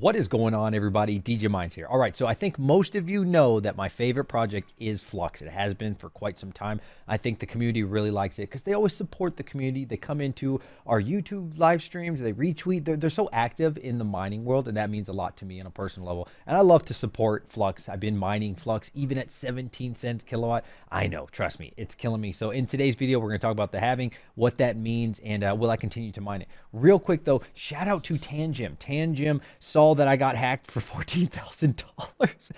What is going on, everybody? DJ Minds here. All right, so I think most of you know that my favorite project is Flux. It has been for quite some time. I think the community really likes it because they always support the community. They come into our YouTube live streams, they retweet. They're so active in the mining world, and that means a lot to me on a personal level. And I love to support Flux. I've been mining Flux even at 17 cents kilowatt. I know, trust me, it's killing me. So in today's video, we're going to talk about the halving, what that means, and will I continue to mine it? Real quick though, shout out to Tangem. Tangem saw that I got hacked for $14,000.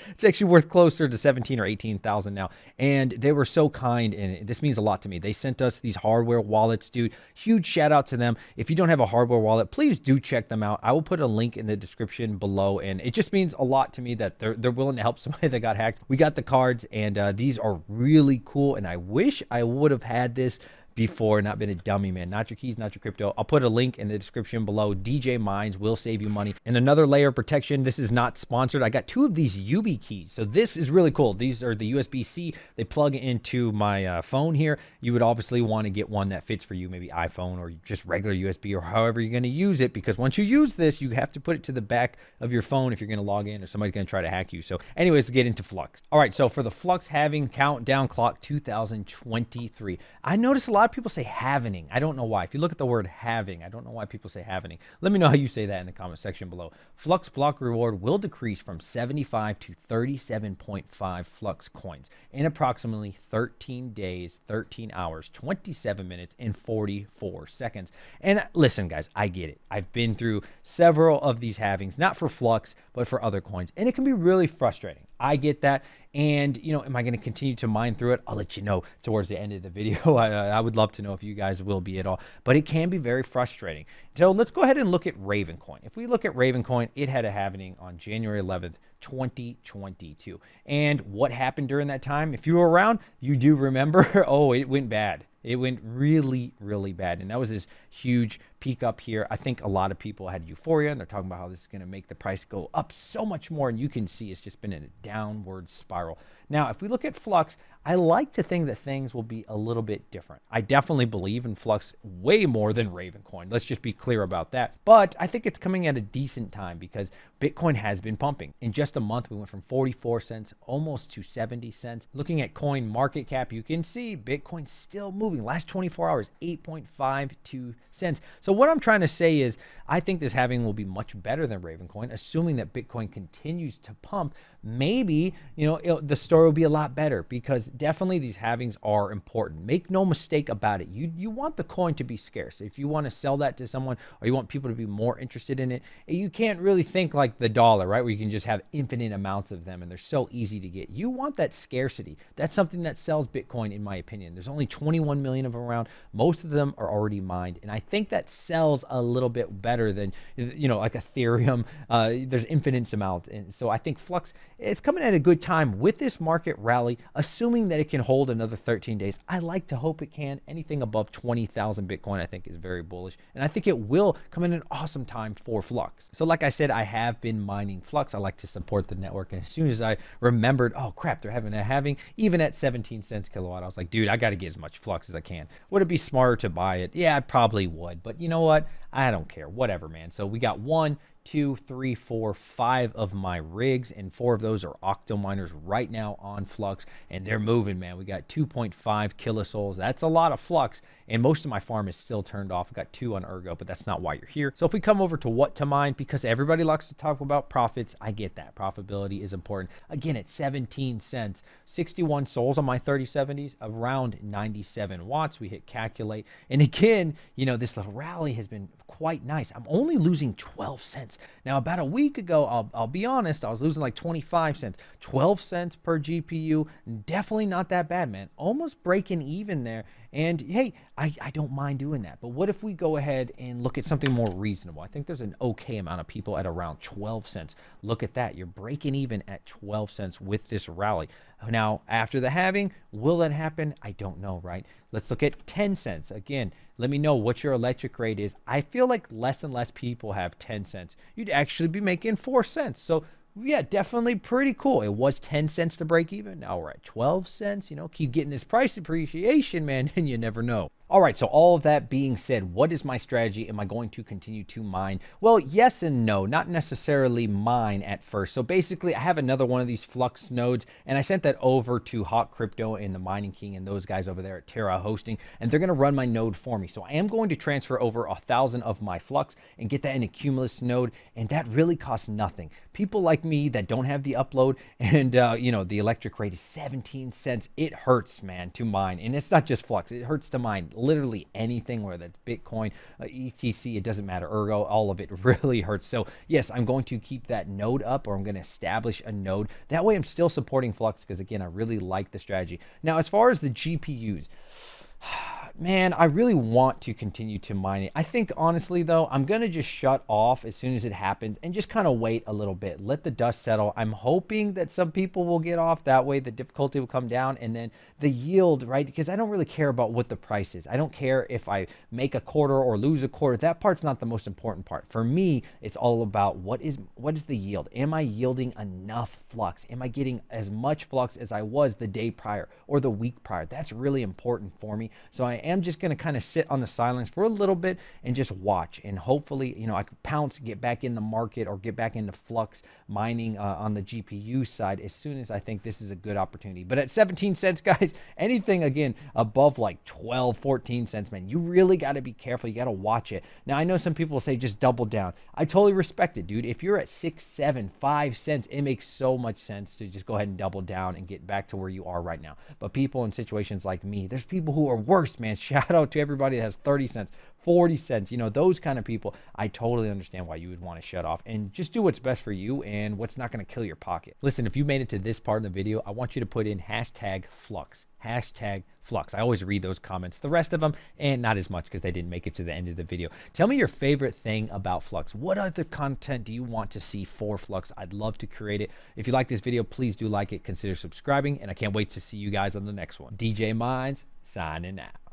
It's actually worth closer to 17 or 18,000 now. And they were so kind, and this means a lot to me. They sent us these hardware wallets, dude. Huge shout out to them. If you don't have a hardware wallet, please do check them out. I will put a link in the description below, and it just means a lot to me that they're willing to help somebody that got hacked. We got the cards, and these are really cool, and I wish I would have had this before, not been a dummy, man. Not your keys, not your crypto. I'll put a link in the description below. DJ Mines will save you money. And another layer of protection, this is not sponsored. I got two of these UB keys. So this is really cool. These are the USB-C. They plug into my phone here. You would obviously want to get one that fits for you, maybe iPhone or just regular USB or however you're going to use it, because once you use this, you have to put it to the back of your phone if you're going to log in or somebody's going to try to hack you. So anyways, let's get into Flux. All right, so for the Flux halving countdown clock 2023, I noticed a lot of people say halvening. I don't know why. If you look at the word halving, I don't know why people say halvening. Let me know how you say that in the comment section below. Flux block reward will decrease from 75 to 37.5 Flux coins in approximately 13 days, 13 hours, 27 minutes, and 44 seconds. And listen, guys, I get it. I've been through several of these halvings, not for Flux, but for other coins. And it can be really frustrating. I get that. And, you know, am I going to continue to mine through it? I'll let you know towards the end of the video. I would love to know if you guys will be at all. But it can be very frustrating. So let's go ahead and look at Ravencoin. If we look at Ravencoin, it had a halving on January 11th, 2022. And what happened during that time? If you were around, you do remember, oh, it went bad. It went really, really bad. And that was this huge peak up here. I think a lot of people had euphoria, and they're talking about how this is going to make the price go up so much more. And you can see it's just been in a downward spiral. Now, if we look at Flux, I like to think that things will be a little bit different. I definitely believe in Flux way more than Ravencoin. Let's just be clear about that. But I think it's coming at a decent time because Bitcoin has been pumping. In just a month, we went from 44 cents almost to 70 cents. Looking at coin market cap, you can see Bitcoin's still moving. Last 24 hours, 8.52 cents. So what I'm trying to say is I think this halving will be much better than Ravencoin, assuming that Bitcoin continues to pump. Maybe, you know, the story will be a lot better because definitely these halvings are important. Make no mistake about it. You want the coin to be scarce. If you want to sell that to someone or you want people to be more interested in it, you can't really think like the dollar, right? Where you can just have infinite amounts of them and they're so easy to get. You want that scarcity. That's something that sells Bitcoin, in my opinion. There's only 21 million of them around. Most of them are already mined. And I think that sells a little bit better than, you know, like Ethereum. There's infinite amount. And so I think Flux, it's coming at a good time with this market rally, assuming that it can hold another 13 days. I like to hope it can. Anything above 20,000 Bitcoin, I think, is very bullish. And I think it will come in an awesome time for Flux. So like I said, I have been mining Flux. I like to support the network. And as soon as I remembered, oh crap, they're having a halving, even at 17 cents kilowatt, I was like, dude, I got to get as much Flux as I can. Would it be smarter to buy it? Yeah, I probably would. But you know what? I don't care. Whatever, man. So we got 1, 2, 3, 4, 5 of my rigs, and 4 of those are octo miners right now on Flux, and they're moving, man. We got 2.5 kilosouls. That's a lot of Flux, and most of my farm is still turned off. I've got 2 on Ergo, but that's not why you're here. So if we come over to what to mine, because everybody likes to talk about profits, I get that. Profitability is important. Again, at 17 cents, 61 souls on my 3070s, around 97 watts. We hit calculate, and again, you know, this little rally has been quite nice. I'm only losing 12 cents. Now, about a week ago, I'll be honest, I was losing like 25 cents. 12 cents per GPU, definitely not that bad, man. Almost breaking even there. And hey, I don't mind doing that. But what if we go ahead and look at something more reasonable? I think there's an okay amount of people at around 12 cents. Look at that. You're breaking even at 12 cents with this rally. Now, after the halving, will that happen? I don't know, right? Let's look at 10 cents. Again, let me know what your electric rate is. I feel like less and less people have 10 cents. You'd actually be making 4 cents. So yeah, definitely pretty cool. It was 10 cents to break even. Now we're at 12 cents. You know, keep getting this price appreciation, man, and you never know. All right, so all of that being said, what is my strategy? Am I going to continue to mine? Well, yes and no, not necessarily mine at first. So basically, I have another one of these Flux nodes, and I sent that over to Hot Crypto and the Mining King and those guys over there at Terra Hosting, and they're going to run my node for me. So I am going to transfer over 1,000 of my Flux and get that in a Cumulus node, and that really costs nothing. People like me that don't have the upload and you know, the electric rate is 17 cents. It hurts, man, to mine, and it's not just Flux. It hurts to mine literally anything, whether that's Bitcoin, ETC, it doesn't matter, Ergo, all of it really hurts. So yes, I'm going to keep that node up, or I'm going to establish a node. That way I'm still supporting Flux because, again, I really like the strategy. Now, as far as the GPUs, man, I really want to continue to mine it. I think, honestly, though, I'm going to just shut off as soon as it happens and just kind of wait a little bit. Let the dust settle. I'm hoping that some people will get off. That way the difficulty will come down, and then the yield, right? Because I don't really care about what the price is. I don't care if I make a quarter or lose a quarter. That part's not the most important part. For me, it's all about what is the yield? Am I yielding enough Flux? Am I getting as much Flux as I was the day prior or the week prior? That's really important for me. So I am just going to kind of sit on the silence for a little bit and just watch, and hopefully, you know, I could pounce, get back in the market, or get back into Flux mining on the GPU side as soon as I think this is a good opportunity. But at 17 cents, guys, anything again above like 12, 14 cents, man, you really got to be careful. You got to watch it. Now, I know some people say just double down. I totally respect it, dude. If you're at 6, 7, 5 cents, it makes so much sense to just go ahead and double down and get back to where you are right now. But people in situations like me, there's people who are worse, man. Shout out to everybody that has 30 cents, 40 cents, you know, those kind of people. I totally understand why you would want to shut off and just do what's best for you and what's not going to kill your pocket. Listen, if you made it to this part of the video, I want you to put in #Flux, #Flux. I always read those comments, the rest of them, and not as much because they didn't make it to the end of the video. Tell me your favorite thing about Flux. What other content do you want to see for Flux? I'd love to create it. If you like this video, please do like it, consider subscribing, and I can't wait to see you guys on the next one. DJ Minds, signing out.